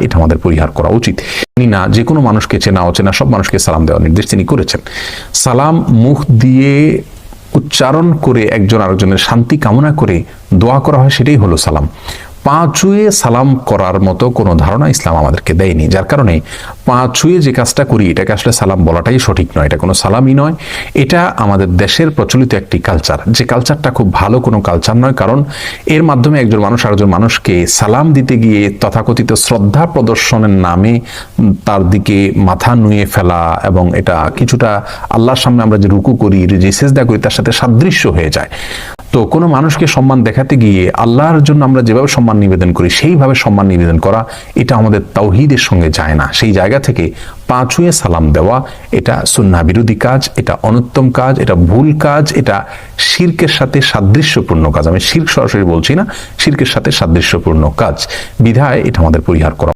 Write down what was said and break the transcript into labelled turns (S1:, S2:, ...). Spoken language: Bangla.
S1: এটা আমাদের পরিহার করা উচিত। তিনি না যে কোনো মানুষকে চেনা অচেনা সব মানুষকে সালাম দেওয়ার নির্দেশ তিনি করেছেন। সালাম মুখ দিয়ে উচ্চারণ করে একজন আরেকজনের শান্তি কামনা করে দোয়া করা হয়, সেটাই হলো সালাম। পা ছুঁয়ে সালাম করার মতো কোনো ধারণা ইসলাম আমাদেরকে দেয়নি, যার কারণে পা ছুঁয়ে যে কাজটা করি এটাকে আসলে সালাম বলাটাই সঠিক নয়, এটা কোনো সালামই নয়। এটা আমাদের দেশের প্রচলিত একটি কালচার, যে কালচারটা খুব ভালো কোনো কালচার নয়, কারণ এর মাধ্যমে একজন মানুষ আরেকজন মানুষকে সালাম দিতে গিয়ে তথাকথিত শ্রদ্ধা প্রদর্শনের নামে তার দিকে মাথা নুয়ে ফেলা, এবং এটা কিছুটা আল্লাহর সামনে আমরা যে রুকু করি, যে সেজদা করি তার সাথে সাদৃশ্য হয়ে যায়। তো কোনো মানুষকে সম্মান দেখাতে গিয়ে আল্লাহর জন্য আমরা যেভাবে সম্মান নিবেদন করি সেইভাবে সম্মান নিবেদন করা, এটা আমাদের তাওহীদের সঙ্গে যায় না। সেই জায়গা থেকে পা ছুঁয়ে সালাম দেওয়া এটা সুন্নাহ বিরোধী কাজ, এটা অনুত্তম কাজ, এটা ভুল কাজ, এটা শিরকের সাথে সাদৃশ্যপূর্ণ কাজ। আমি শিরক সরাসরি বলছি না, শিরকের সাথে সাদৃশ্যপূর্ণ কাজ, বিধায় এটা আমাদের পরিহার করা